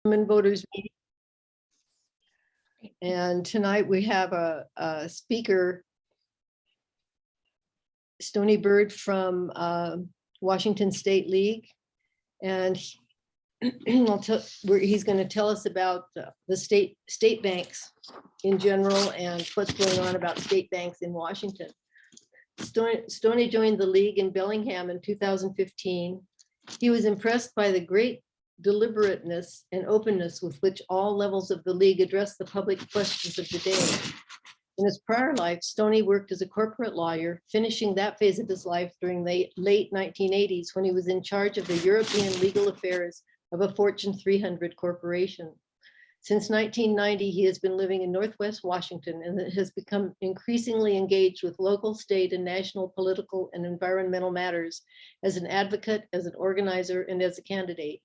Pullman voters meeting. And tonight we have a speaker, Stoney Bird from Washington State League. And he's going to tell us about the state banks in general and what's going on about state banks in Washington. Stoney joined the league in Bellingham in 2015. He was impressed by the great deliberateness and openness with which all levels of the league address the public questions of the day. In his prior life, Stoney worked as a corporate lawyer, finishing that phase of his life during the late 1980s when he was in charge of the European legal affairs of a Fortune 300 corporation. Since 1990, he has been living in Northwest Washington and has become increasingly engaged with local, state, and national political and environmental matters as an advocate, as an organizer, and as a candidate.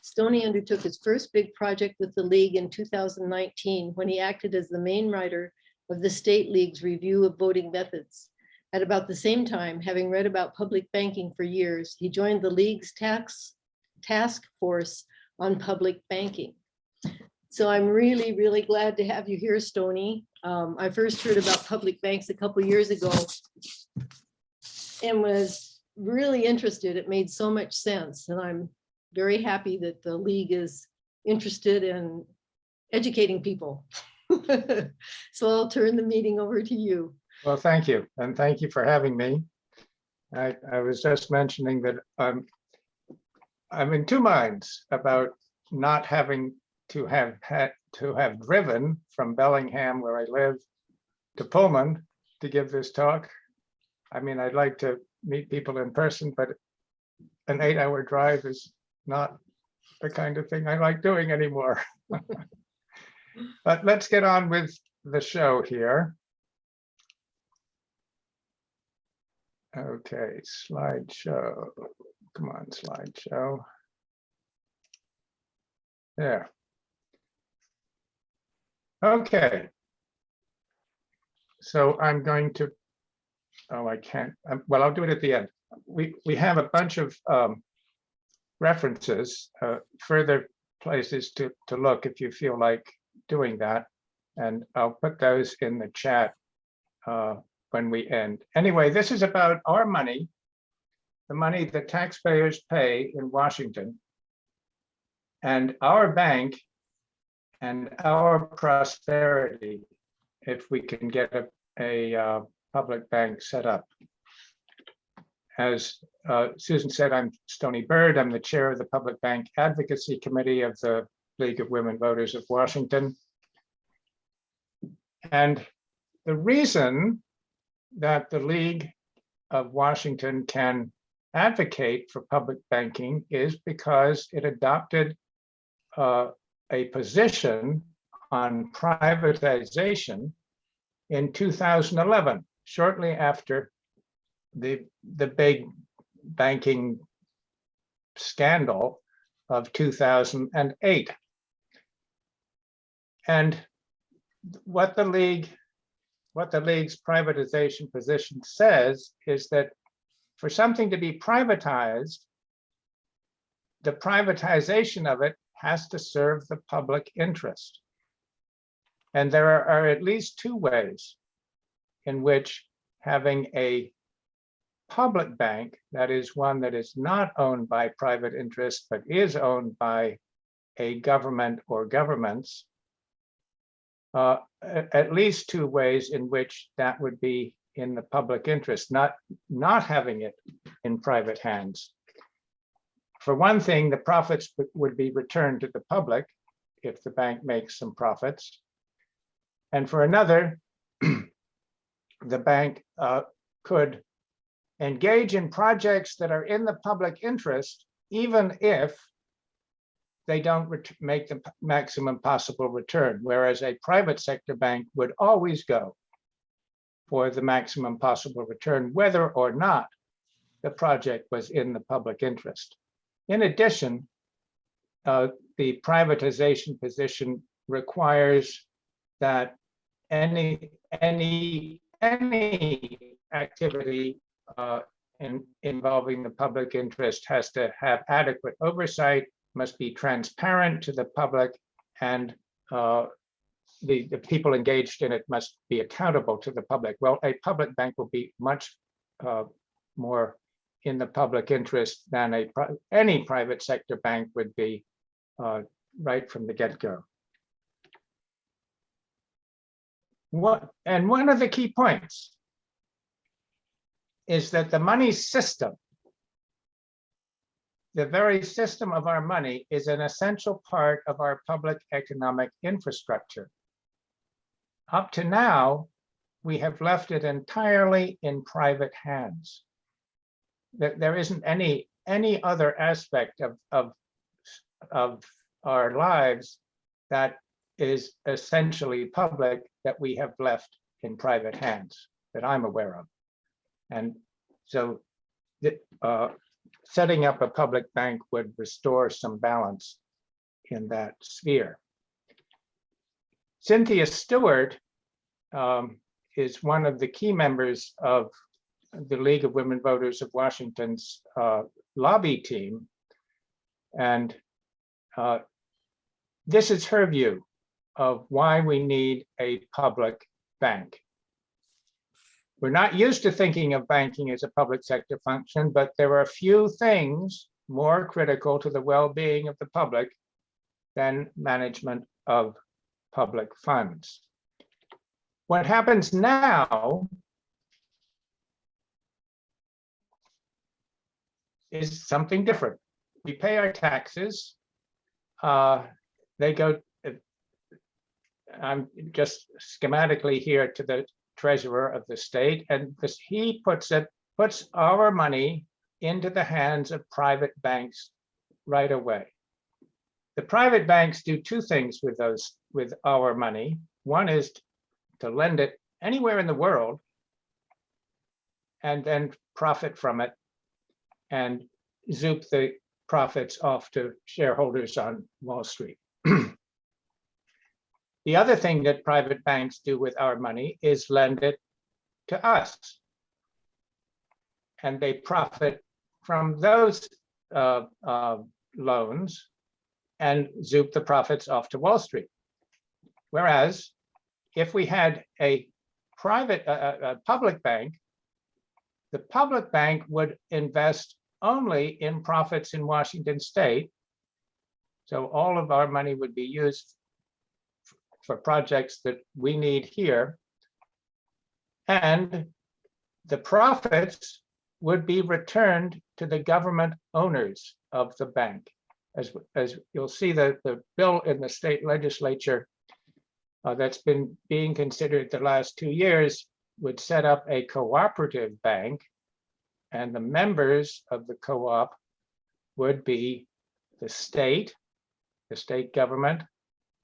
Stoney undertook his first big project with the League in 2019 when he acted as the main writer of the State League's review of voting methods. At about the same time, having read about public banking for years, he joined the League's task force on public banking. So I'm really, really glad to have you here, Stoney. I first heard about public banks a couple years ago and was really interested. It made so much sense. And I'm very happy that the League is interested in educating people. So I'll turn the meeting over to you. Well, thank you. And thank you for having me. I was just mentioning that I'm in two minds about not having to have driven from Bellingham, where I live, to Pullman to give this talk. I mean, I'd like to meet people in person, but an 8-hour drive is not the kind of thing I like doing anymore. But let's get on with the show here. Okay, slideshow. Come on, slideshow. There. Okay. So I'm going to, I can't, well, I'll do it at the end. We have a bunch of references, further places to look if you feel like doing that. And I'll put those in the chat when we end. Anyway, this is about our money, the money that taxpayers pay in Washington, and our bank and our prosperity if we can get a public bank set up. As Susan said, I'm Stoney Bird. I'm the chair of the Public Bank Advocacy Committee of the League of Women Voters of Washington. And the reason that the League of Washington can advocate for public banking is because it adopted a position on privatization in 2011, shortly after the big banking scandal of 2008. And what the league's privatization position says is that for something to be privatized, the privatization of it has to serve the public interest. And there are at least two ways in which having a public bank, that is one that is not owned by private interest, but is owned by a government or governments, at least two ways in which that would be in the public interest, not having it in private hands. For one thing, the profits would be returned to the public if the bank makes some profits. And for another, the bank could engage in projects that are in the public interest, even if they don't make the maximum possible return, whereas a private sector bank would always go for the maximum possible return, whether or not the project was in the public interest. In addition, the privatization position requires that any activity involving the public interest has to have adequate oversight must be transparent to the public, and the people engaged in it must be accountable to the public. Well, a public bank will be much more in the public interest than any private sector bank would be right from the get-go. And one of the key points is that the money system, the very system of our money, is an essential part of our public economic infrastructure. Up to now, we have left it entirely in private hands. There isn't any other aspect of our lives that is essentially public that we have left in private hands that I'm aware of. And so setting up a public bank would restore some balance in that sphere. Cynthia Stewart is one of the key members of the League of Women Voters of Washington's lobby team. And this is her view of why we need a public bank. We're not used to thinking of banking as a public sector function, but there are a few things more critical to the well-being of the public than management of public funds. What happens now is something different. We pay our taxes. They go, I'm just schematically here, to the treasurer of the state, and he puts our money into the hands of private banks right away. The private banks do two things with our money. One is to lend it anywhere in the world and then profit from it and zoop the profits off to shareholders on Wall Street. The other thing that private banks do with our money is lend it to us. And they profit from those loans and zoop the profits off to Wall Street. Whereas if we had a public bank, the public bank would invest only in profits in Washington state. So all of our money would be used for projects that we need here. And the profits would be returned to the government owners of the bank. As you'll see, the bill in the state legislature that's been being considered the last 2 years would set up a cooperative bank, and the members of the co-op would be the state government,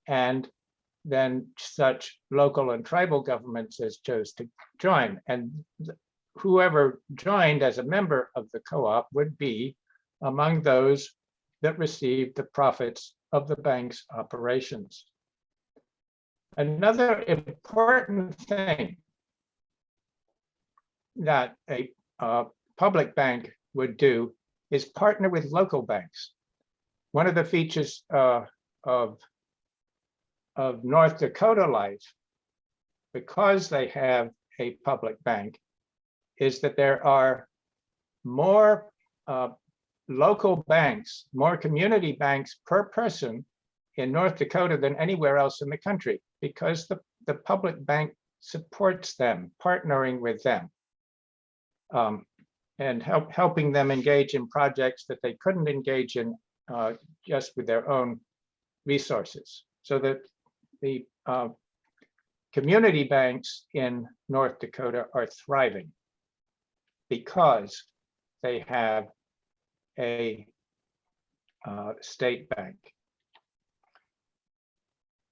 and then such local and tribal governments as chose to join. And whoever joined as a member of the co-op would be among those that received the profits of the bank's operations. Another important thing that a public bank would do is partner with local banks. One of the features of North Dakota Life, because they have a public bank, is that there are more local banks, more community banks per person in North Dakota than anywhere else in the country, because the public bank supports them, partnering with them, and helping them engage in projects that they couldn't engage in just with their own resources. So that the community banks in North Dakota are thriving because they have a state bank.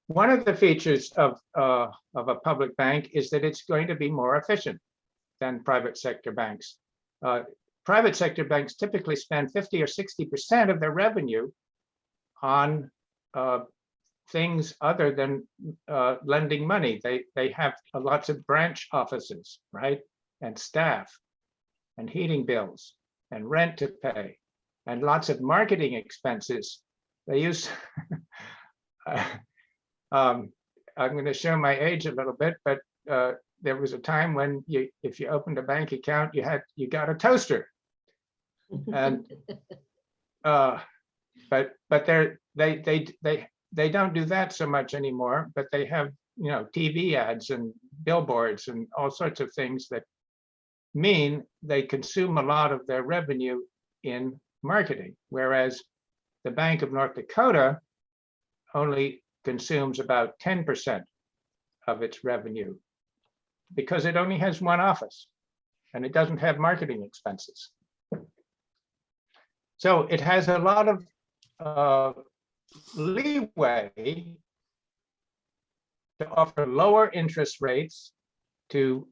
One of the features of a public bank is that it's going to be more efficient than private sector banks. Private sector banks typically spend 50 or 60% of their revenue on things other than lending money. They have lots of branch offices, right? And staff, and heating bills, and rent to pay, and lots of marketing expenses they used, I'm going to show my age a little bit, but there was a time when if you opened a bank account, you got a toaster. And but they don't do that so much anymore, but they have, TV ads and billboards and all sorts of things that mean they consume a lot of their revenue in marketing, whereas the Bank of North Dakota only consumes about 10% of its revenue because it only has one office and it doesn't have marketing expenses. So it has a lot of leeway to offer lower interest rates to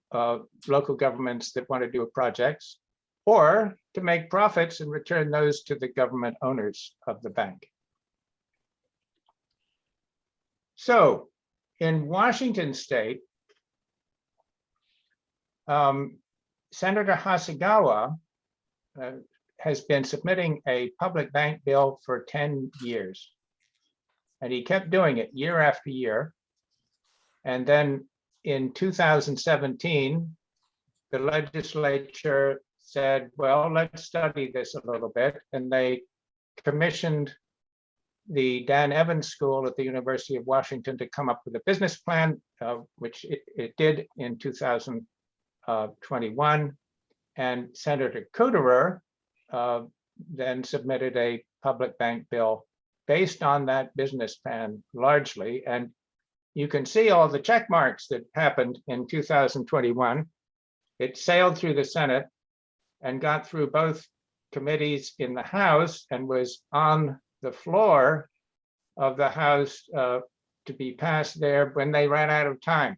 local governments that want to do projects, or to make profits and return those to the government owners of the bank. So in Washington State, Senator Hasegawa has been submitting a public bank bill for 10 years. And he kept doing it year after year. And then in 2017, the legislature said, well, let's study this a little bit. And they commissioned the Dan Evans School at the University of Washington to come up with a business plan, which it did in 2021. And Senator Kuderer then submitted a public bank bill based on that business plan largely. And you can see all the check marks that happened in 2021. It sailed through the Senate and got through both committees in the House and was on the floor of the House to be passed there when they ran out of time.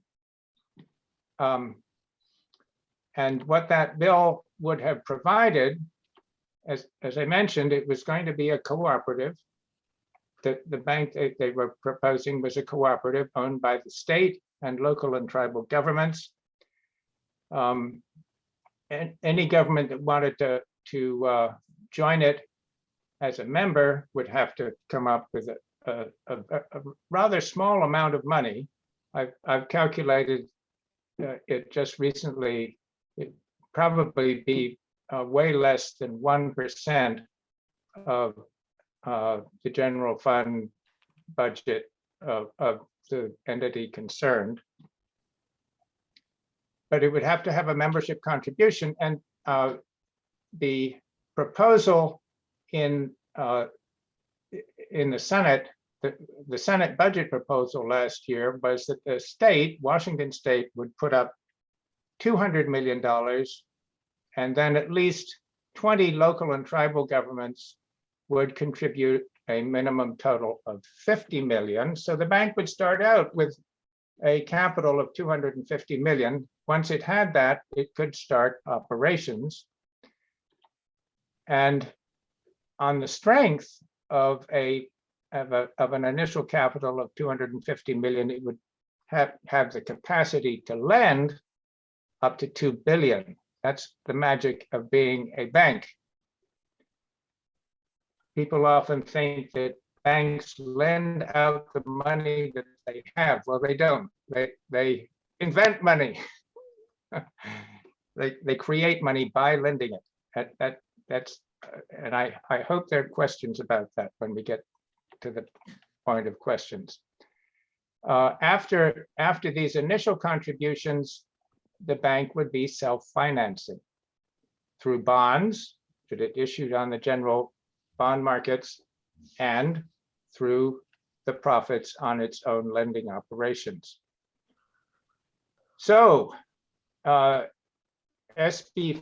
And what that bill would have provided, as I mentioned, it was going to be a cooperative. The bank they were proposing was a cooperative owned by the state and local and tribal governments. And any government that wanted to join it as a member would have to come up with a rather small amount of money. I've calculated it just recently. It probably be way less than 1% of the general fund budget of the entity concerned. But it would have to have a membership contribution, and the proposal in the Senate, the Senate budget proposal last year was that the state, Washington State, would put up $200 million, and then at least 20 local and tribal governments would contribute a minimum total of 50 million. So the bank would start out with a capital of 250 million. Once it had that, it could start operations. And on the strength of an initial capital of 250 million, it would have the capacity to lend up to 2 billion. That's the magic of being a bank. People often think that banks lend out the money that they have. Well, they don't. They invent money. They create money by lending it. And I hope there are questions about that when we get to the point of questions. After these initial contributions, the bank would be self-financing through bonds that it issued on the general bond markets and through the profits on its own lending operations. So SB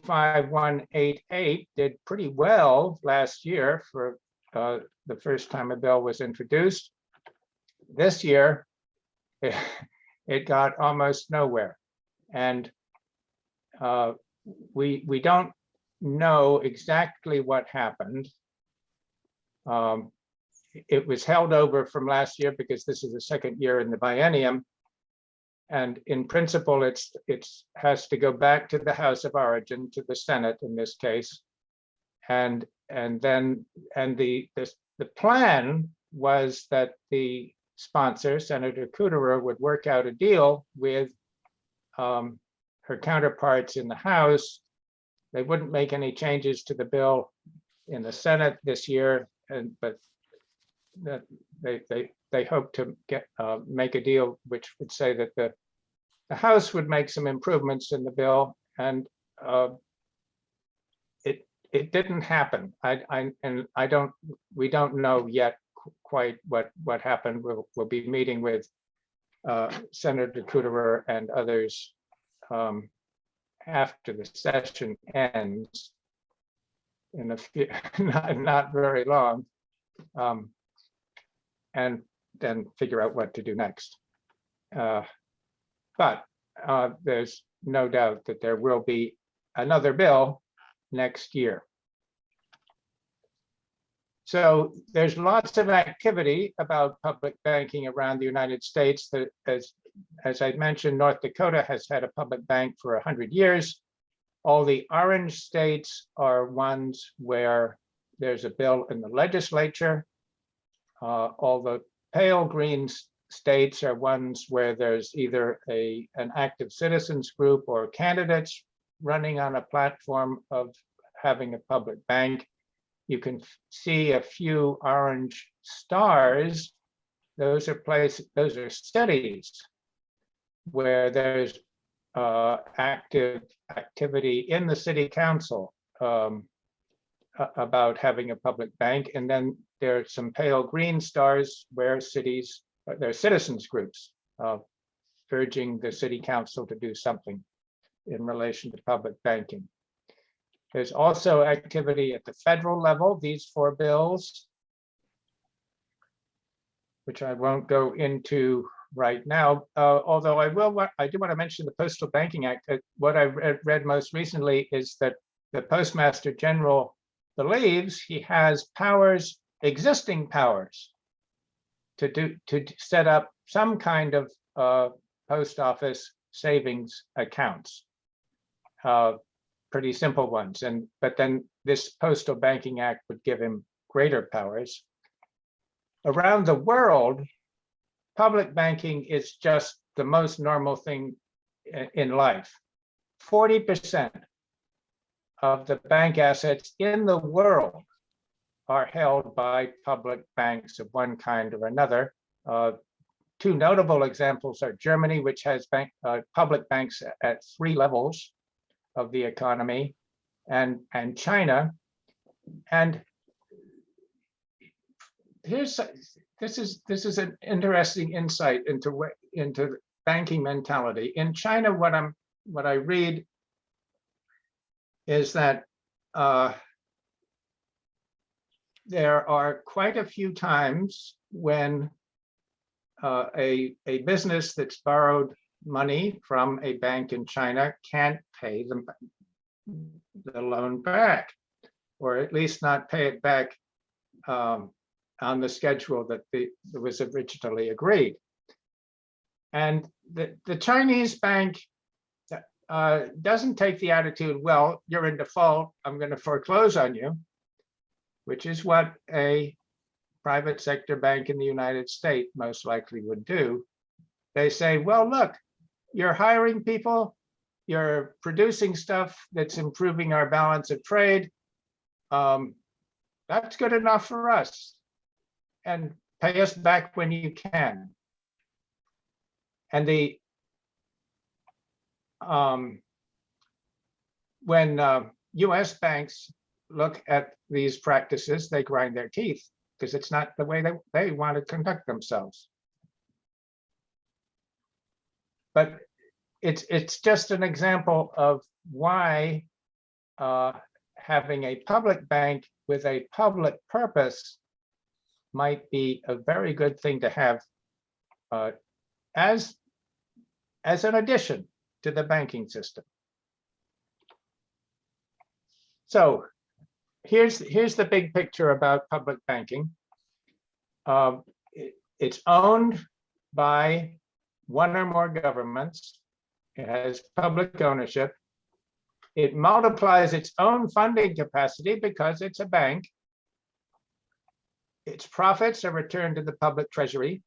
5188 did pretty well last year for the first time a bill was introduced. This year, it got almost nowhere. And we don't know exactly what happened. It was held over from last year because this is the second year in the biennium. And in principle, it has to go back to the House of Origin, to the Senate in this case. And the plan was that the sponsor, Senator Kuderer, would work out a deal with her counterparts in the House. They wouldn't make any changes to the bill in the Senate this year, but that they hope to make a deal which would say that the House would make some improvements in the bill, and it didn't happen. We don't know yet quite what happened. We'll be meeting with Senator Kuderer and others after the session ends in a few, not very long, and then figure out what to do next. But there's no doubt that there will be another bill next year. So there's lots of activity about public banking around the United States. That, as I mentioned, North Dakota has had a public bank for 100 years. All the orange states are ones where there's a bill in the legislature. All the pale green states are ones where there's either an active citizens group or candidates running on a platform of having a public bank. You can see a few orange stars. Those are cities where there's activity in the city council about having a public bank. And then there are some pale green stars where there are citizens groups urging the city council to do something in relation to public banking. There's also activity at the federal level. These 4 bills, which I won't go into right now, although I do want to mention the Postal Banking Act. What I read most recently is that the Postmaster General believes he has powers, existing powers, to set up some kind of post office savings accounts. Pretty simple ones, but then this Postal Banking Act would give him greater powers. Around the world, public banking is just the most normal thing in life. 40% of the bank assets in the world are held by public banks of one kind or another. 2 notable examples are Germany, which has public banks at 3 levels of the economy, and China. And this is an interesting insight into banking mentality. In China, what I read is that there are quite a few times when a business that's borrowed money from a bank in China can't pay the loan back, or at least not pay it back on the schedule that was originally agreed. And the Chinese bank doesn't take the attitude, well, you're in default, I'm going to foreclose on you, which is what a private sector bank in the United States most likely would do. They say, well, look, you're hiring people, you're producing stuff that's improving our balance of trade. That's good enough for us. And pay us back when you can. And when US banks look at these practices, they grind their teeth because it's not the way they want to conduct themselves. But it's just an example of why having a public bank with a public purpose might be a very good thing to have as an addition to the banking system. So here's the big picture about public banking. It's owned by 1 or more governments. It has public ownership. It multiplies its own funding capacity because it's a bank. its profits are returned to the public treasury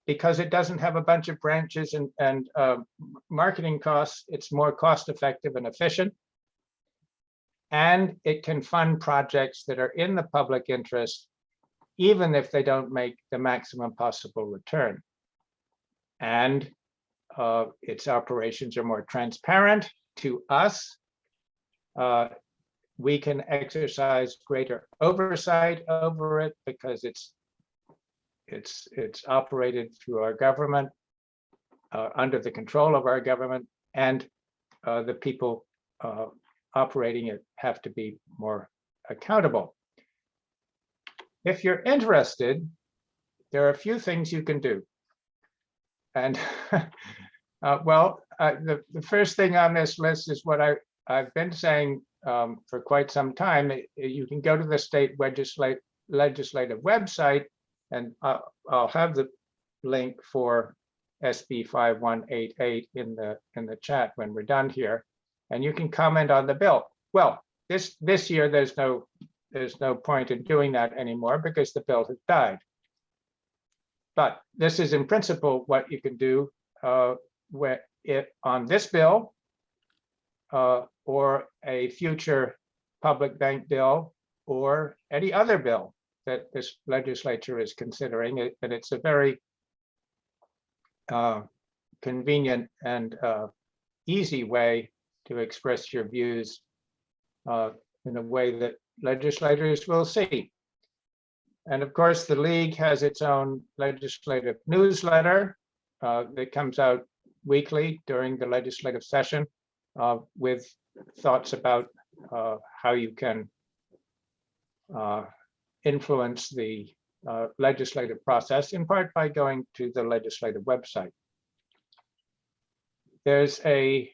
because it doesn't have a bunch of branches and marketing costs. It's more cost effective and efficient. And it can fund projects that are in the public interest, even if they don't make the maximum possible return. And its operations are more transparent to us. We can exercise greater oversight over it because it's operated through our government, under the control of our government, and the people operating it have to be more accountable. If you're interested, there are a few things you can do. And the first thing on this list is what I've been saying for quite some time. You can go to the state legislative website, and I'll have the link for SB 5188 in the chat when we're done here, and you can comment on the bill. Well, this year there's no point in doing that anymore because the bill has died. But this is in principle what you can do on this bill or a future public bank bill or any other bill that this legislature is considering. And it's a very convenient and easy way to express your views in a way that legislators will see. And of course, the League has its own legislative newsletter that comes out weekly during the legislative session with thoughts about how you can influence the legislative process, in part by going to the legislative website. There's a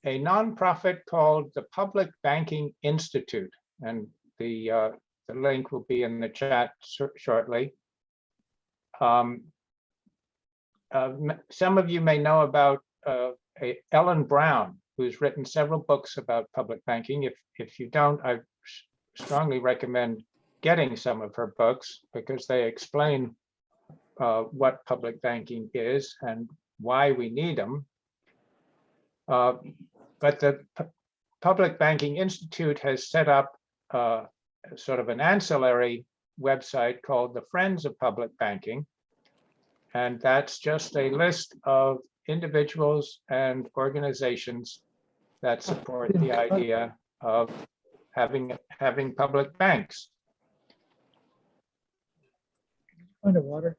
nonprofit called the Public Banking Institute, and the link will be in the chat shortly. Some of you may know about Ellen Brown, who's written several books about public banking. If you don't, I strongly recommend getting some of her books because they explain what public banking is and why we need them. But the Public Banking Institute has set up sort of an ancillary website called the Friends of Public Banking. And that's just a list of individuals and organizations that support the idea of having public banks. Find a water.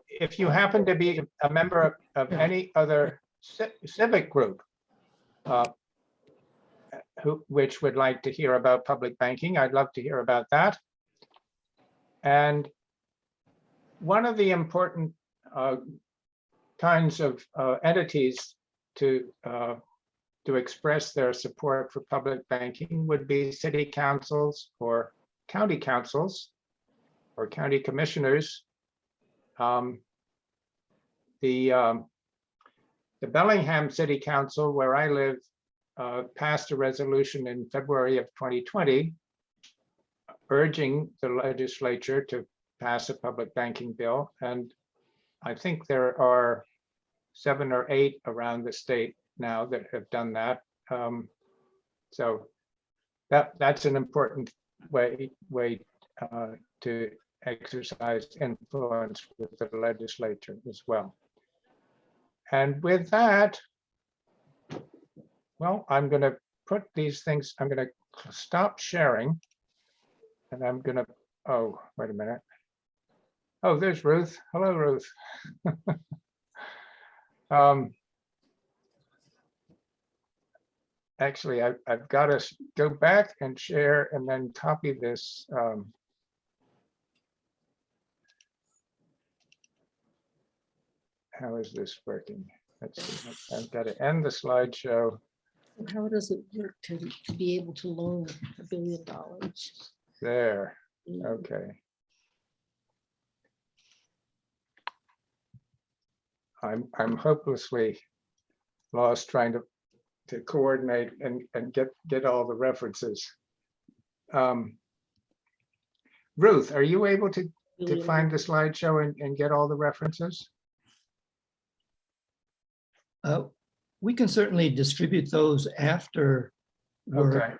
If you happen to be a member of any other civic group which would like to hear about public banking, I'd love to hear about that. And one of the important kinds of entities to express their support for public banking would be city councils or county commissioners. The Bellingham City Council, where I live, passed a resolution in February of 2020 urging the legislature to pass a public banking bill. And I think there are 7 or 8 around the state now that have done that. So that's an important way to exercise influence with the legislature as well. And with that, well, I'm going to put these things, I'm going to stop sharing, and I'm going to, oh, wait a minute. Oh, there's Ruth. Hello, Ruth. Actually, I've got to go back and share and then copy this. How is this working? Let's see. I've got to end the slideshow. How does it work to be able to loan $1 billion? There. Okay. I'm hopelessly lost trying to coordinate and get all the references. Ruth, are you able to find the slideshow and get all the references? We can certainly distribute those after we're Okay,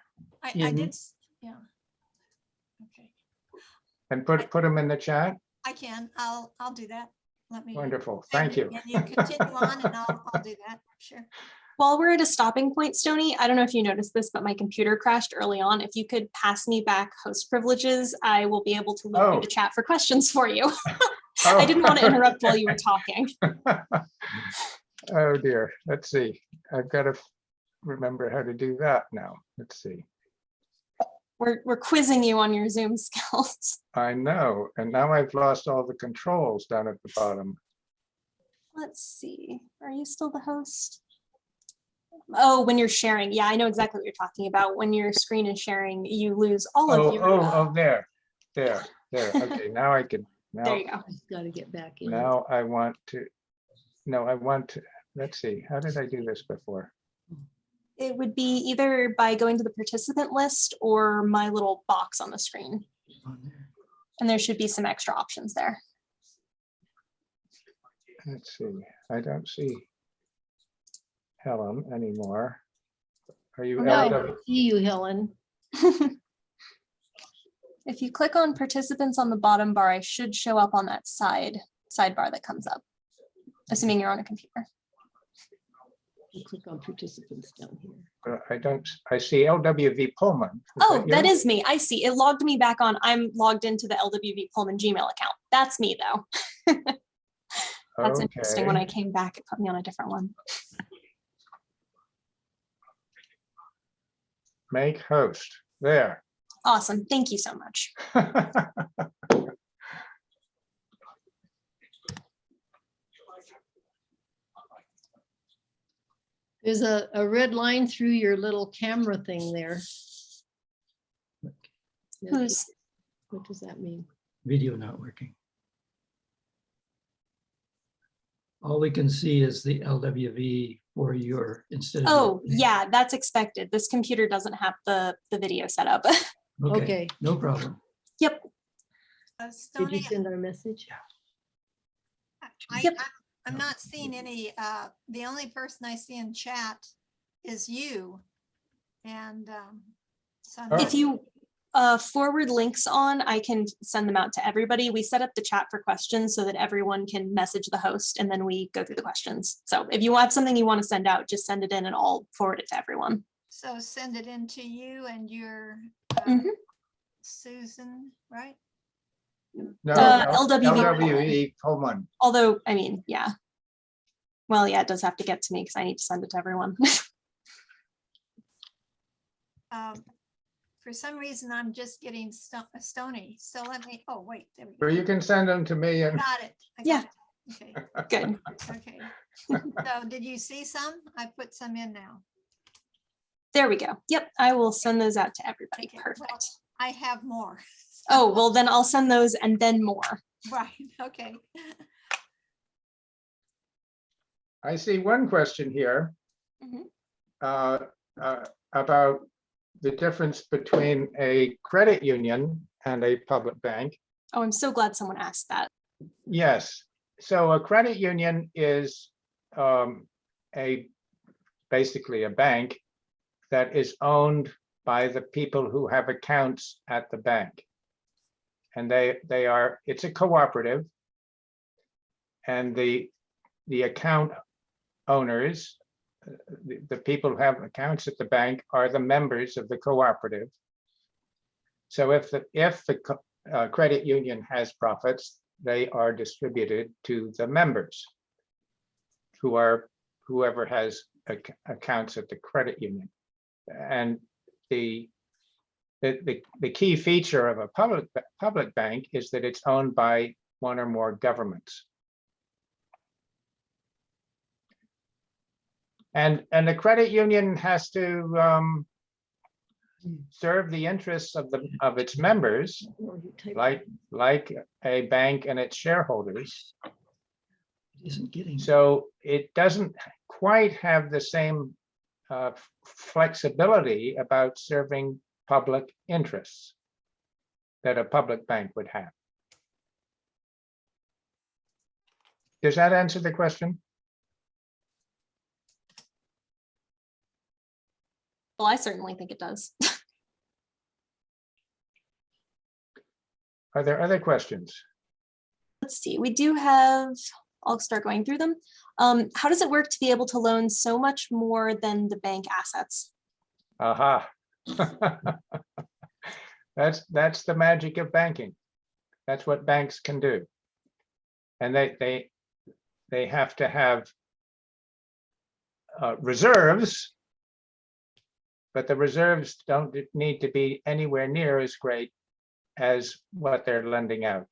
I in- did, yeah. Okay, and put them in the chat. I can, I'll do that. Let me. Wonderful, thank you. And you continue on and I'll do that, sure. While we're at a stopping point, Stoney, I don't know if you noticed this, but my computer crashed early on. If you could pass me back host privileges, I will be able to look Oh. through the chat for questions for you. Oh. I didn't want to interrupt while you were talking. Oh dear, let's see. I've got to remember how to do that now. Let's see. We're quizzing you on your Zoom skills. I know, and now I've lost all the controls down at the bottom. Let's see. Are you still the host? Oh, when you're sharing. Yeah, I know exactly what you're talking about. When your screen is sharing, you lose all of your. Oh, there. Okay, now I can, There now, you go. Got to get back in. now I want to, no, I want to, let's see, how did I do this before? It would be either by going to the participant list or my little box on the screen. on there. And there should be some extra options there. Let's see, I don't see Helen anymore. Are you No, I LW? don't see you, Helen. If you click on participants on the bottom bar, I should show up on that sidebar that comes up, assuming you're on a computer. You click on participants down here. I don't, I see LWV Pullman. Oh, that you? is me. I see. It logged me back on. I'm logged into the LWV Pullman Gmail account. That's me though. That's interesting. When I Okay. came back, it put me on a different one. Make host, there. Awesome. Thank you so much. There's a red line through your little camera thing there. Who's What does that mean? Video not working. All we can see is the LWV for your, instead of. Oh, yeah, that's expected. This computer doesn't have the video set up. Okay. No problem. Yep. Did you Stoney, send our message? Yep. I'm not seeing any, the only person I see in chat is you. And so. I'm Oh. not- If you forward links on, I can send them out to everybody. We set up the chat for questions so that everyone can message the host and then we go through the questions. So if you have something you want to send out, just send it in and I'll forward it to everyone. So send it in to you and your Mhm. Susan, right? No, LWV LWV Pullman. Although, I mean, yeah. Well, yeah, it does have to get to me because I need to send it to everyone. For some reason, I'm just getting Stoney. So let me, oh, wait, there we Or go. you can send them to me and Got it. I Yeah. got it. Okay, Good. okay. So did you see some? I put some in now. There we go. Yep, I will send those out to everybody. Okay, well, Perfect. I have more. Oh, well, then I'll send those and then more. Right, okay. I see one question here Mhm. About the difference between a credit union and a public bank. Oh, I'm so glad someone asked that. Yes, so a credit union is basically a bank that is owned by the people who have accounts at the bank. And it's a cooperative. And the account owners, the people who have accounts at the bank are the members of the cooperative. So if the credit union has profits, they are distributed to the members who are whoever has accounts at the credit union. And the key feature of a public bank is that it's owned by one or more governments. And the credit union has to serve the interests of its members, like a bank and its shareholders. Isn't getting. So it doesn't quite have the same flexibility about serving public interests. that a public bank would have. Does that answer the question? Well, I certainly think it does. Are there other questions? Let's see, we do have, I'll start going through them. How does it work to be able to loan so much more than the bank assets? Aha. That's the magic of banking. That's what banks can do. And they have to have reserves, but the reserves don't need to be anywhere near as great as what they're lending out.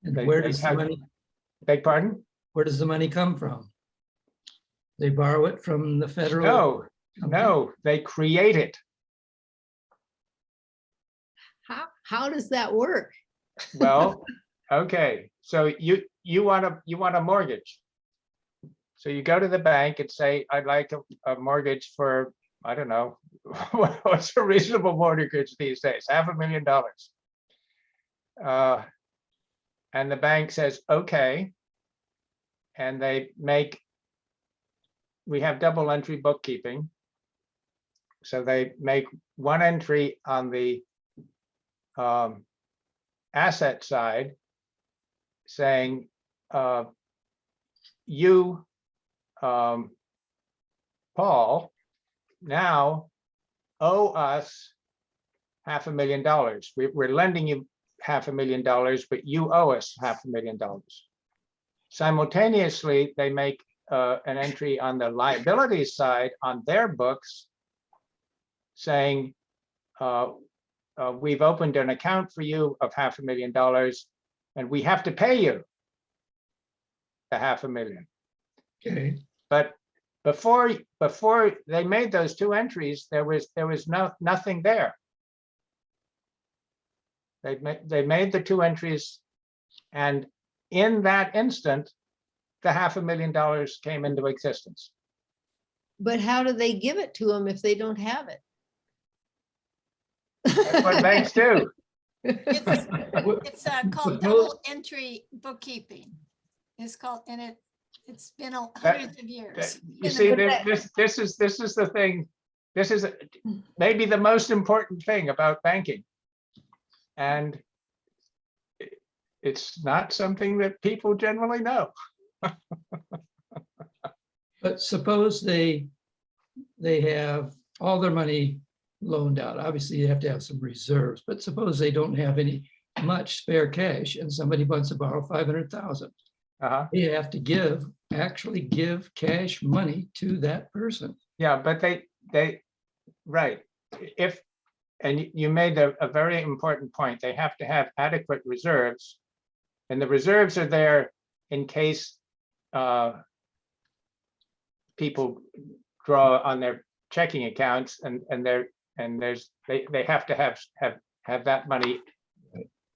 And They- where they does the have- money, Beg pardon? where does the money come from? They borrow it from the federal? No, no, they create it. How does that work? Well, okay, so you want a mortgage. So you go to the bank and say, I'd like a mortgage for, I don't know, what's a reasonable mortgage these days? $500,000. And the bank says, okay. And we have double entry bookkeeping. So they make one entry on the asset side saying, you, Paul, now owe us $500,000. We're lending you $500,000, but you owe us $500,000. Simultaneously, they make an entry on the liabilities side on their books saying, we've opened an account for you of $500,000 and we have to pay you the $500,000. Okay, But before they made those two entries, there was nothing there. They made the two entries, and in that instant, the $500,000 came into existence. But how do they give it to them if they don't have it? That's what banks do. It's called double entry bookkeeping. It's called, and it's been hundreds of years. You see, this is the thing. This is maybe the most important thing about banking. And it's not something that people generally know. but suppose they have all their money loaned out. Obviously, you have to have some reserves, but suppose they don't have much spare cash and somebody wants to borrow 500,000. Uh-huh. They have to actually give cash money to that person. Yeah, but they right. And you made a very important point. They have to have adequate reserves, and the reserves are there in case people draw on their checking accounts, and they have to have that money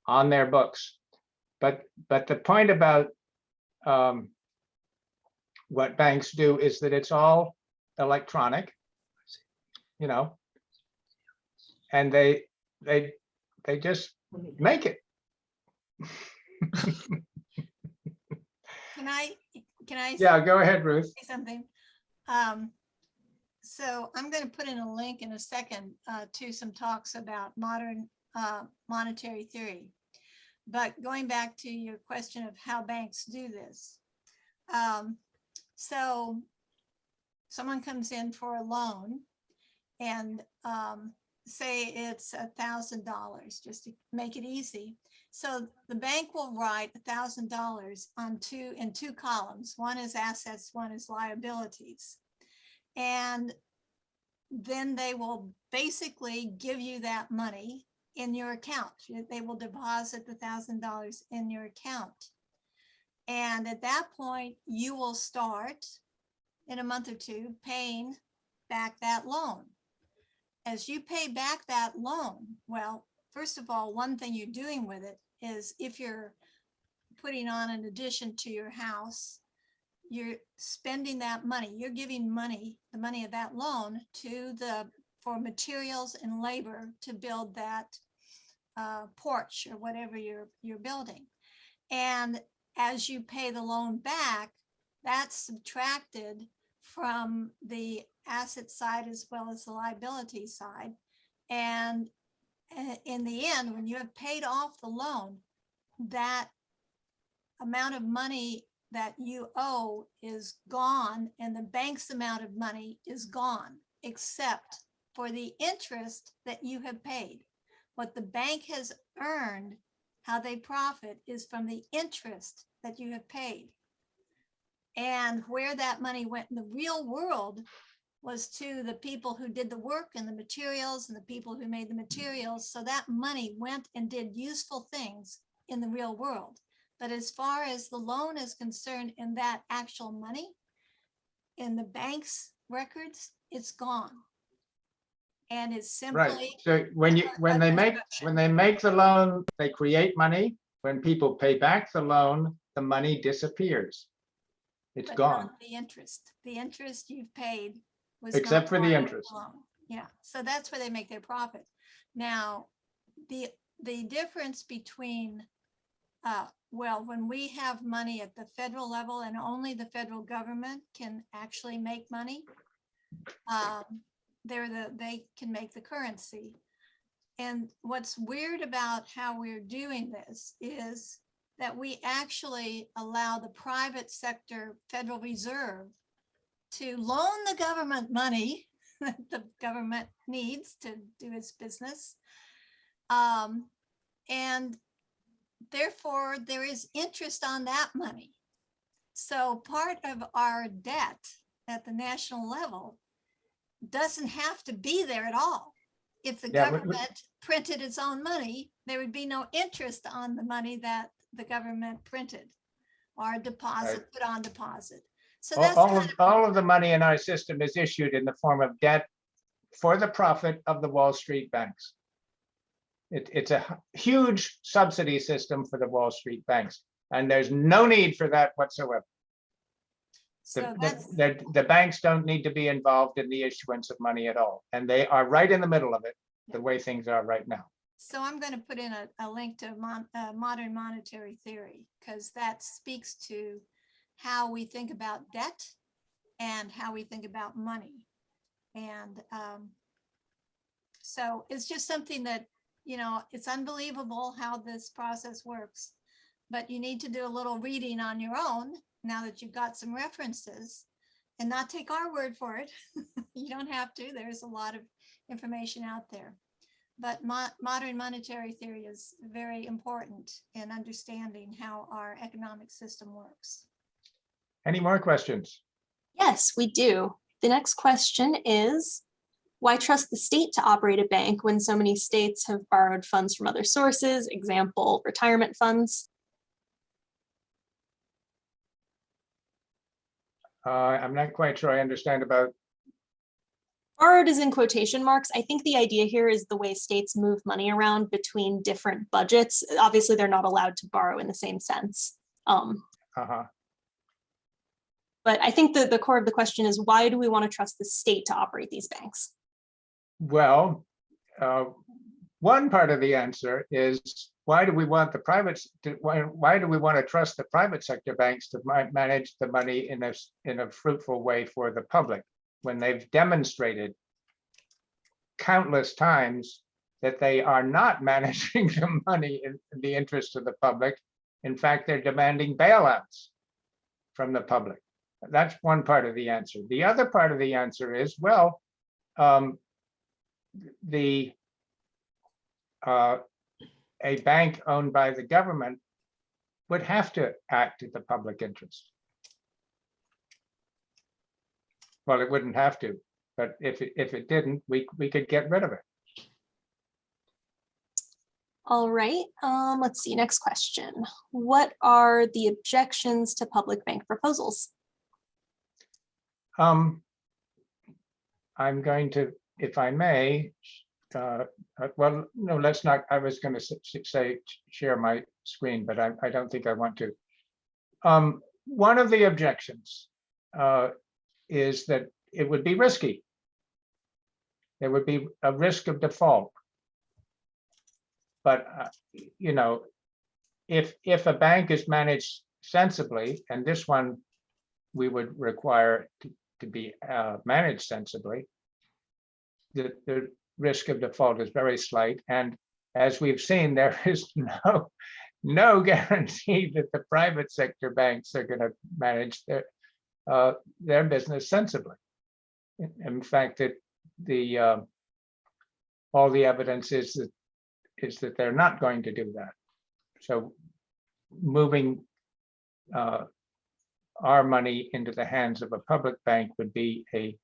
on their books. But the point about what banks do is that it's all electronic, and they just make it. Can I Yeah, go ahead, Ruth. say something? So I'm going to put in a link in a second to some talks about modern monetary theory. But going back to your question of how banks do this. So someone comes in for a loan and say it's $1,000, just to make it easy. So the bank will write $1,000 in two columns. One is assets, one is liabilities. And then they will basically give you that money in your account. They will deposit the $1,000 in your account. And at that point, you will start in a month or two paying back that loan. As you pay back that loan, well, first of all, one thing you're doing with it is if you're putting on an addition to your house, you're spending that money, you're giving money, the money of that loan for materials and labor to build that porch or whatever you're building. And as you pay the loan back, that's subtracted from the asset side as well as the liability side. And in the end, when you have paid off the loan, that amount of money that you owe is gone, and the bank's amount of money is gone, except for the interest that you have paid. What the bank has earned, how they profit, is from the interest that you have paid. And where that money went in the real world was to the people who did the work and the materials and the people who made the materials. So that money went and did useful things in the real world. But as far as the loan is concerned, in that actual money in the bank's records, it's gone. And it's Right. simply, So when they make the loan, they create money. When people pay back the loan, the money disappears. It's but gone. not the interest. The interest you've paid was Except not for the part of interest. loan. Yeah, so that's where they make their profit. Now, the difference between, well, when we have money at the federal level and only the federal government can actually make money, they can make the currency. And what's weird about how we're doing this is that we actually allow the private sector Federal Reserve to loan the government money that the government needs to do its business. And therefore, there is interest on that money. So part of our debt at the national level doesn't have to be there at all. If the government printed its own money, there would be no interest on the money that the government printed or deposit, put on deposit. So that's all of the money in our system is issued in the form of debt for the profit of the Wall Street banks. It's a huge subsidy system for the Wall Street banks, and there's no need for that whatsoever. The banks don't need to be involved in the issuance of money at all, and they are right in the middle of it, the way things are right now. So I'm going to put in a link to modern monetary theory, because that speaks to how we think about debt and how we think about money. And so it's just something that, you know, it's unbelievable how this process works, but you need to do a little reading on your own now that you've got some references, and not take our word for it. You don't have to. There's a lot of information out there. But modern monetary theory is very important in understanding how our economic system works. Any more questions? Yes, we do. The next question is, why trust the state to operate a bank when so many states have borrowed funds from other sources, example, retirement funds? I'm not quite sure I understand about. Borrowed is in quotation marks. I think the idea here is the way states move money around between different budgets. Obviously, they're not allowed to borrow in the same sense. But I think that the core of the question is, why do we want to trust the state to operate these banks? Well, one part of the answer is, why do we want the why do we want to trust the private sector banks to manage the money in a fruitful way for the public, when they've demonstrated countless times that they are not managing the money in the interest of the public? In fact, they're demanding bailouts from the public. That's one part of the answer. The other part of the answer is, well, a bank owned by the government would have to act in the public interest. Well, it wouldn't have to, but if it didn't, we could get rid of it. All right, let's see, next question. What are the objections to public bank proposals? I'm going to, if I may, well, no, let's not. I was going to say share my screen, but I don't think I want to. One of the objections is that it would be risky. There would be a risk of default. but, you know, if a bank is managed sensibly, and this one we would require to be managed sensibly, the risk of default is very slight. And as we've seen, there is no guarantee that the private sector banks are going to manage their business sensibly. In fact, all the evidence is that they're not going to do that. So moving our money into the hands of a public bank would be a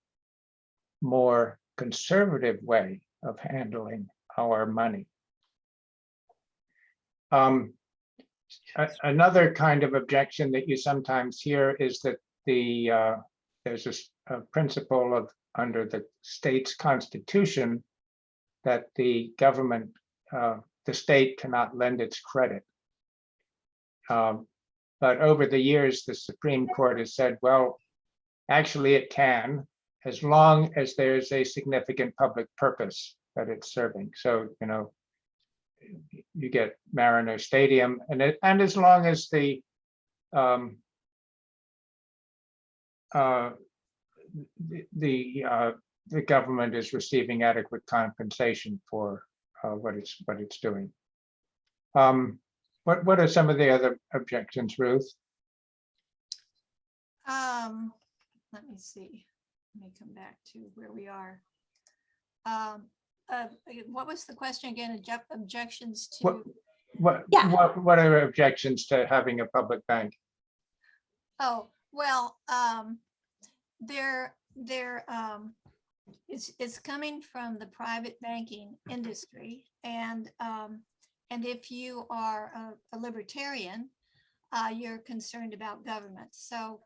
more conservative way of handling our money. Another kind of objection that you sometimes hear is that there's a principle of under the state's constitution that the government, the state cannot lend its credit. But over the years, the Supreme Court has said, well, actually it can, as long as there's a significant public purpose that it's serving. So, you know, you get Mariner Stadium, and as long as the government is receiving adequate compensation for what it's doing. What are some of the other objections, Ruth? Let me see. Let me come back to where we are. What was the question again? Objections to? What are objections to having a public bank? Oh, well, it's coming from the private banking industry, and if you are a libertarian, you're concerned about government. So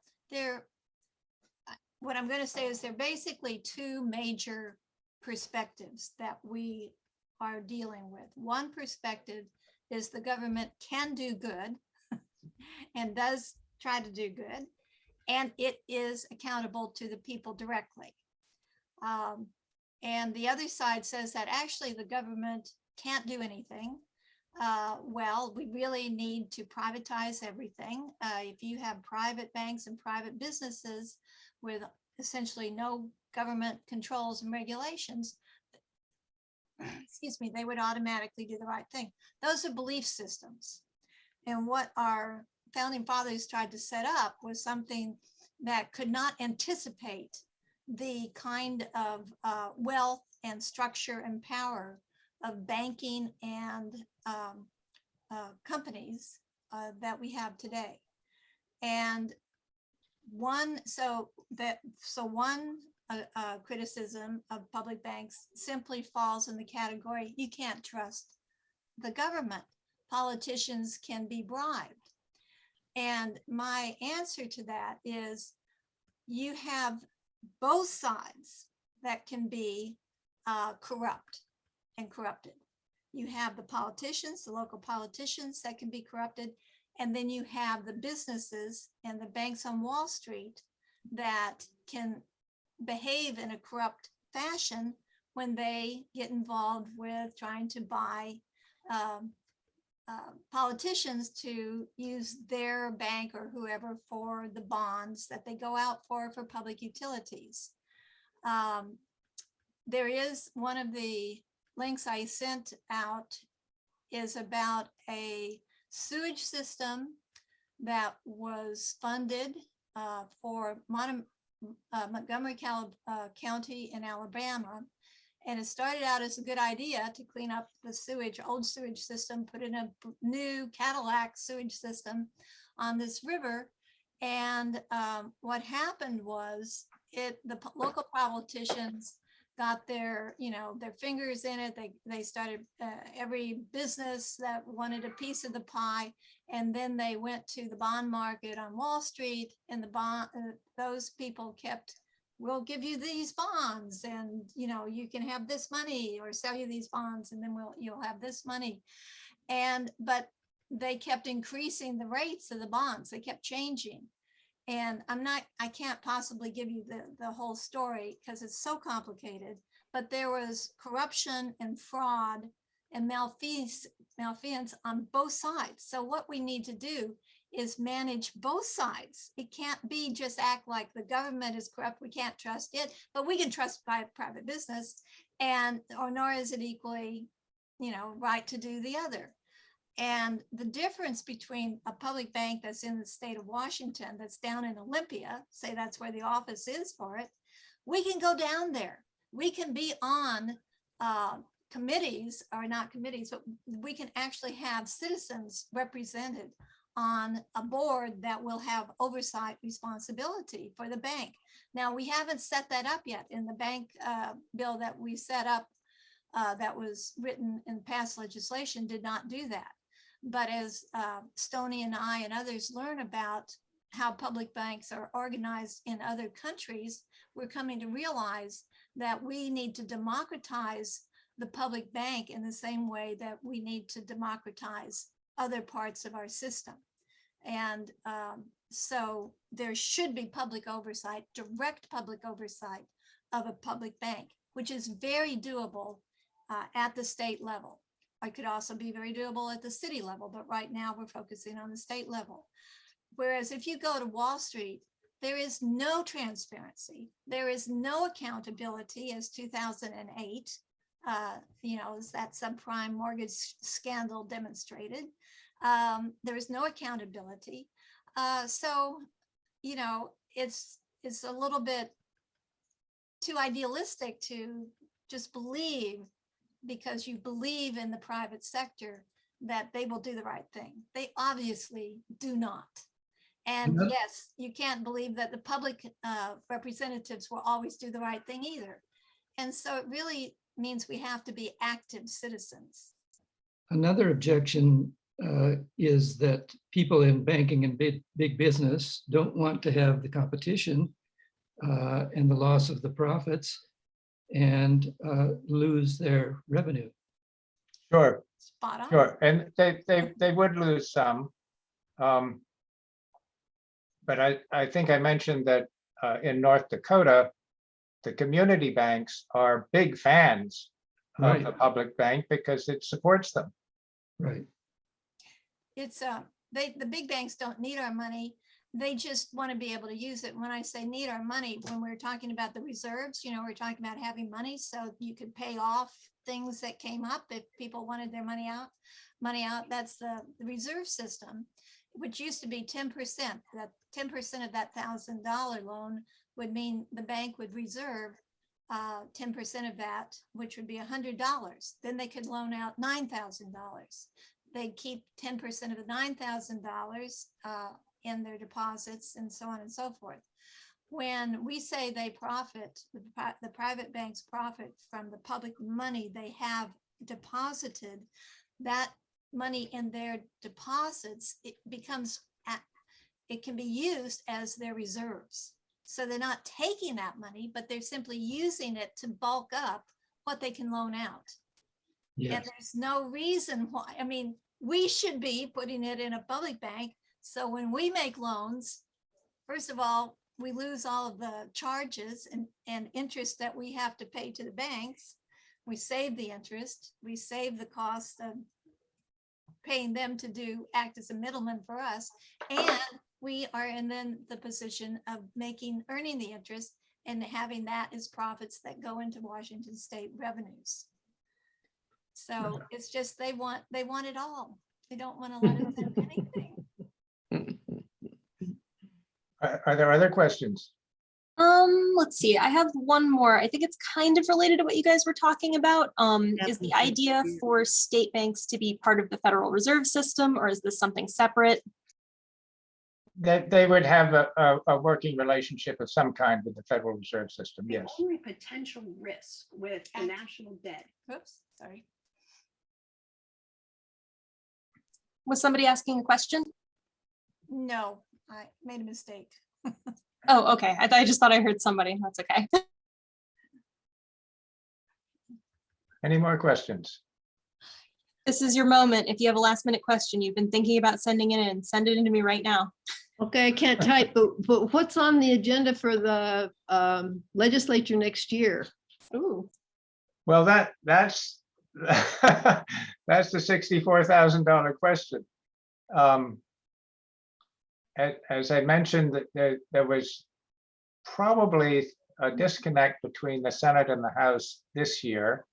what I'm going to say is there are basically two major perspectives that we are dealing with. One perspective is the government can do good and does try to do good, and it is accountable to the people directly. And the other side says that actually the government can't do anything. Well, we really need to privatize everything. If you have private banks and private businesses with essentially no government controls and regulations, excuse me, they would automatically do the right thing. Those are belief systems. And what our founding fathers tried to set up was something that could not anticipate the kind of wealth and structure and power of banking and companies that we have today. And one criticism of public banks simply falls in the category, you can't trust the government. Politicians can be bribed. And my answer to that is you have both sides that can be corrupt and corrupted. You have the politicians, the local politicians that can be corrupted. And then you have the businesses and the banks on Wall Street that can behave in a corrupt fashion when they get involved with trying to buy politicians to use their bank or whoever for the bonds that they go out for public utilities. There is one of the links I sent out is about a sewage system that was funded for Montgomery County in Alabama. And it started out as a good idea to clean up the sewage, old sewage system, put in a new Cadillac sewage system on this river. And what happened was the local politicians got their fingers in it. They started every business that wanted a piece of the pie. And then they went to the bond market on Wall Street, and those people kept, we'll give you these bonds, and you can have this money, or sell you these bonds, and then you'll have this money. But they kept increasing the rates of the bonds. They kept changing. And I can't possibly give you the whole story because it's so complicated, but there was corruption and fraud and malfeasance on both sides. So what we need to do is manage both sides. It can't be just act like the government is corrupt, we can't trust it, but we can trust private business, and or nor is it equally, right to do the other. And the difference between a public bank that's in the state of Washington, that's down in Olympia, say that's where the office is for it, we can go down there. We can be on committees, or not committees, but we can actually have citizens represented on a board that will have oversight responsibility for the bank. Now, we haven't set that up yet in the bank bill that we set up that was written in past legislation did not do that. But as Stoney and I and others learn about how public banks are organized in other countries, we're coming to realize that we need to democratize the public bank in the same way that we need to democratize other parts of our system. And so there should be public oversight, direct public oversight of a public bank, which is very doable at the state level. It could also be very doable at the city level, but right now we're focusing on the state level. Whereas if you go to Wall Street, there is no transparency. There is no accountability, as 2008, as that subprime mortgage scandal demonstrated. There is no accountability. So, it's a little bit too idealistic to just believe, because you believe in the private sector, that they will do the right thing. They obviously do not. And yes, you can't believe that the public representatives will always do the right thing either. And so it really means we have to be active citizens. Another objection is that people in banking and big business don't want to have the competition and the loss of the profits and lose their revenue. Sure, Spot on. sure. And they would lose some. But I think I mentioned that in North Dakota, the community banks are big fans of the public bank because it supports them. Right. It's the big banks don't need our money. They just want to be able to use it. When I say need our money, when we're talking about the reserves, we're talking about having money so you could pay off things that came up if people wanted their money out. That's the reserve system, which used to be 10%. That 10% of that $1,000 loan would mean the bank would reserve 10% of that, which would be $100. Then they could loan out $9,000. They'd keep 10% of the $9,000 in their deposits, and so on and so forth. When we say they profit, the private banks profit from the public money they have deposited, that money in their deposits, it can be used as their reserves. So they're not taking that money, but they're simply using it to bulk up what they can loan out. Yes. And there's no reason why. I mean, we should be putting it in a public bank. So when we make loans, first of all, we lose all of the charges and interest that we have to pay to the banks. We save the interest. We save the cost of paying them to act as a middleman for us. And we are in then the position of earning the interest and having that as profits that go into Washington state revenues. So it's just, they want it all. They don't want to let us have anything. Are there other questions? Let's see. I have one more. I think it's kind of related to what you guys were talking about. Is the idea for state banks to be part of the Federal Reserve System, or is this something separate? That they would have a working relationship of some kind with the Federal Reserve System, yes. The only potential risk with the national debt. Oops, sorry. Was somebody asking a question? No, I made a mistake. Oh, okay. I just thought I heard somebody. That's okay. Any more questions? This is your moment. If you have a last minute question, you've been thinking about sending it in, send it in to me right now. Okay, I can't type, but what's on the agenda for the legislature next year? Ooh. Well, that's That's the $64,000 question. As I mentioned, that there was probably a disconnect between the Senate and the House this year.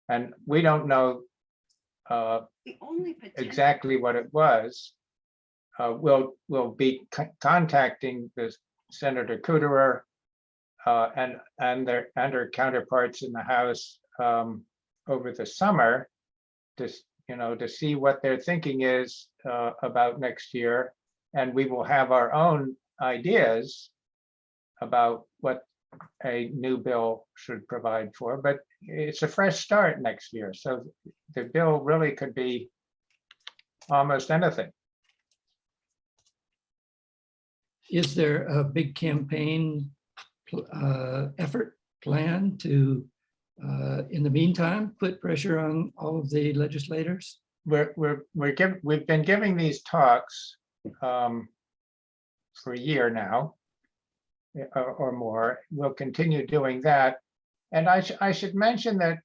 And we don't know The only potential. exactly what it was. We'll be contacting the Senator Kuderer and her counterparts in the House over the summer to see what their thinking is about next year, and we will have our own ideas about what a new bill should provide for. But it's a fresh start next year, so the bill really could be almost anything. Is there a big campaign effort plan to, in the meantime, put pressure on all of the legislators? We've been giving these talks for a year now or more. We'll continue doing that. And I should mention that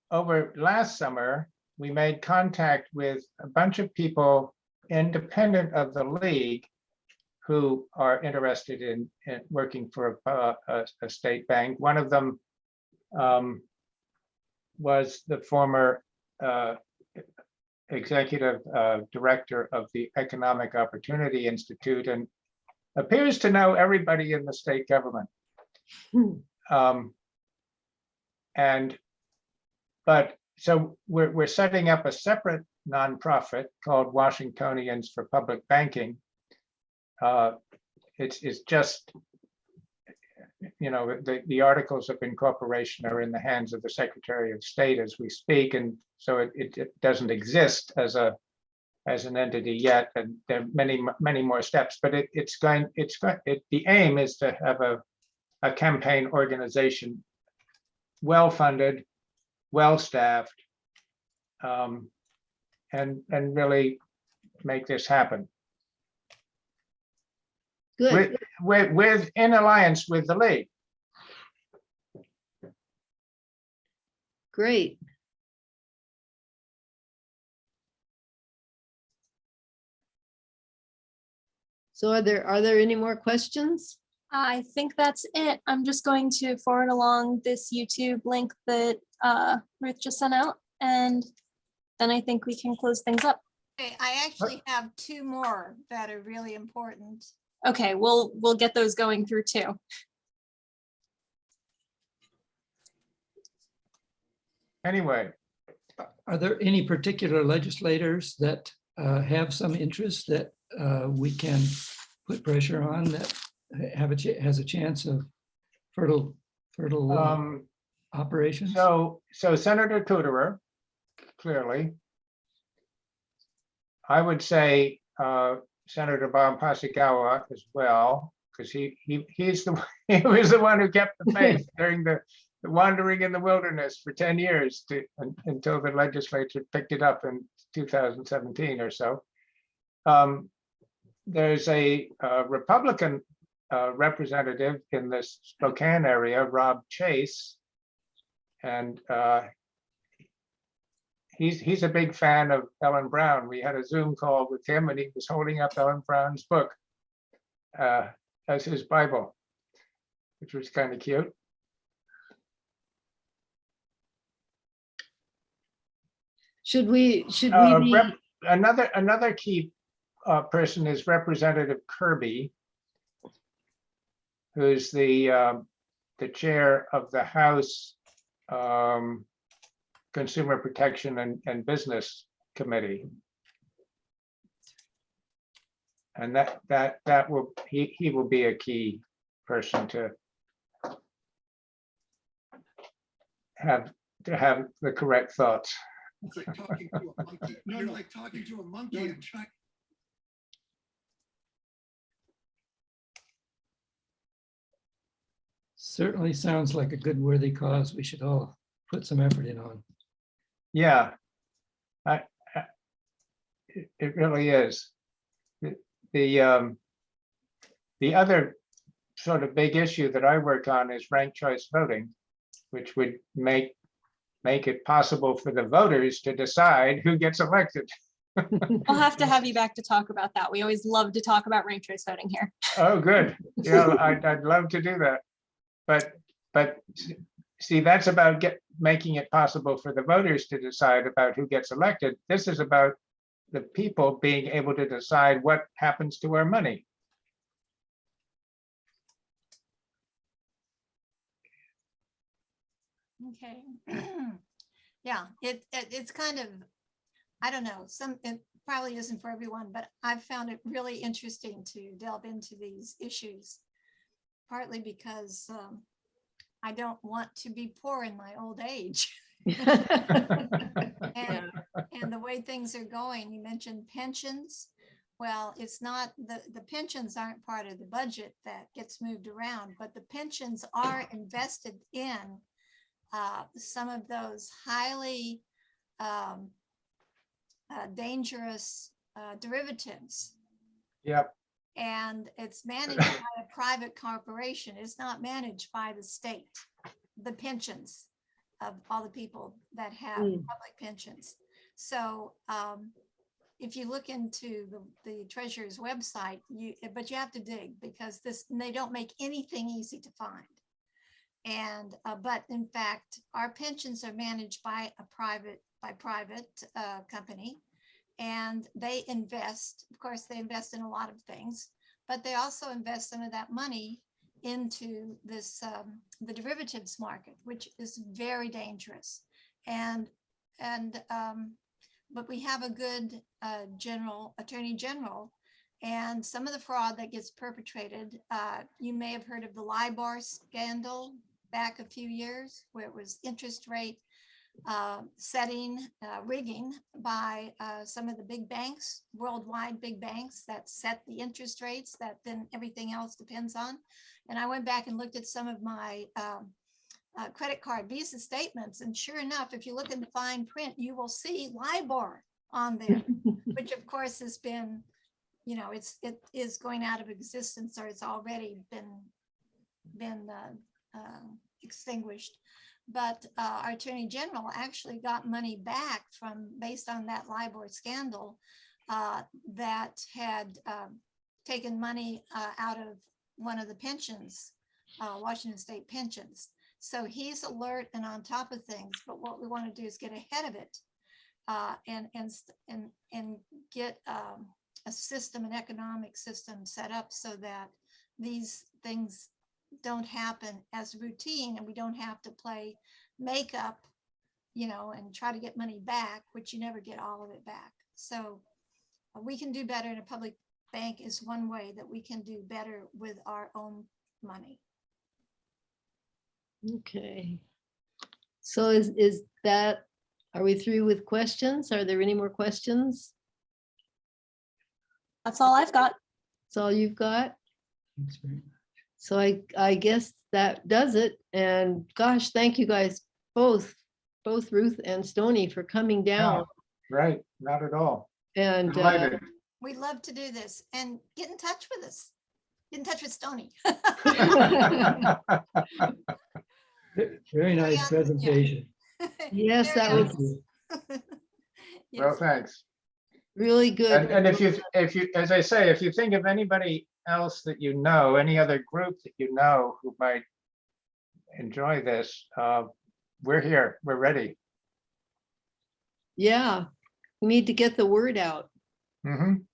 over last summer, we made contact with a bunch of people independent of the league who are interested in working for a state bank. One of them was the former executive director of the Economic Opportunity Institute and appears to know everybody in the state government. So we're setting up a separate nonprofit called Washingtonians for Public Banking. It's just, the articles of incorporation are in the hands of the Secretary of State as we speak, and so it doesn't exist as an entity yet, and there are many more steps. But the aim is to have a campaign organization, well-funded, well-staffed, and really make this happen. Good. With in alliance with the league. Great. So are there any more questions? I think that's it. I'm just going to forward along this YouTube link that Ruth just sent out, and then I think we can close things up. Okay, I actually have two more that are really important. Okay, we'll get those going through too. Anyway, Are there any particular legislators that have some interest that we can put pressure on, that has a chance of fertile operations? so Senator Kuderer, clearly. I would say Senator Bob Hasegawa as well, because he was the one who kept the faith during the wandering in the wilderness for 10 years until the legislature picked it up in 2017 or so. There's a Republican representative in the Spokane area, Rob Chase, and he's a big fan of Ellen Brown. We had a Zoom call with him, and he was holding up Ellen Brown's book as his Bible, which was kind of cute. Should we be, Another key person is Representative Kirby, who's the chair of the House Consumer Protection and Business Committee, and he will be a key person to have the correct thoughts. It's like talking to a monkey. You're like talking to a monkey and trying. Certainly sounds like a good worthy cause we should all put some effort in on. Yeah, it really is. The other sort of big issue that I work on is ranked choice voting. which would make it possible for the voters to decide who gets elected. I'll have to have you back to talk about that. We always love to talk about ranked choice voting here. Oh, good. Yeah, I'd love to do that. But see, that's about making it possible for the voters to decide about who gets elected. This is about the people being able to decide what happens to our money. Okay. Yeah, it's kind of, I don't know, it probably isn't for everyone, but I've found it really interesting to delve into these issues. Partly because I don't want to be poor in my old age. And the way things are going, you mentioned pensions. Well, it's not, the pensions aren't part of the budget that gets moved around, but the pensions are invested in some of those highly dangerous derivatives. Yep. And it's managed by a private corporation. It's not managed by the state, the pensions of all the people that have public pensions. So if you look into the treasurer's website, but you have to dig, because they don't make anything easy to find. And but in fact, our pensions are managed by a private company, and they invest. Of course, they invest in a lot of things, but they also invest some of that money into this the derivatives market, which is very dangerous. But we have a good attorney general, and some of the fraud that gets perpetrated. You may have heard of the LIBOR scandal back a few years, where it was interest rate setting, rigging by some of the big banks, worldwide big banks that set the interest rates that then everything else depends on. And I went back and looked at some of my credit card Visa statements, and sure enough, if you look in the fine print, you will see LIBOR on there, which of course has been, it is going out of existence, or it's already been extinguished. But our attorney general actually got money back based on that LIBOR scandal that had taken money out of one of the pensions, Washington State pensions. So he's alert and on top of things. But what we want to do is get ahead of it and get a system, an economic system set up so that these things don't happen as routine, and we don't have to play makeup, and try to get money back, which you never get all of it back. So we can do better, and a public bank is one way that we can do better with our own money. Okay. So are we through with questions? Are there any more questions? That's all I've got. That's all you've got? Thanks very much. So I guess that does it. And gosh, thank you guys both Ruth and Stoney, for coming down. Right, not at all. And Delighted. We'd love to do this, and get in touch with us. Get in touch with Stoney. Very nice presentation. yes, that Very was Thank you. Well, thanks. really good. And if you, as I say, if you think of anybody else that you know, any other group that you know who might enjoy this, we're here, we're ready. Yeah, we need to get the word out. Mhm.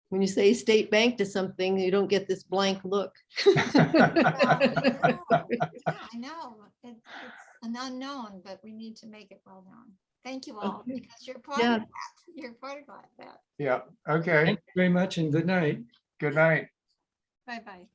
When you say state bank to something, you don't get this blank look. I know, it's an unknown, but we need to make it well known. Thank you all, Okay. because you're part Yeah. of that. You're part of that. Yeah, okay, Thank you very much and good night. good night. Bye-bye.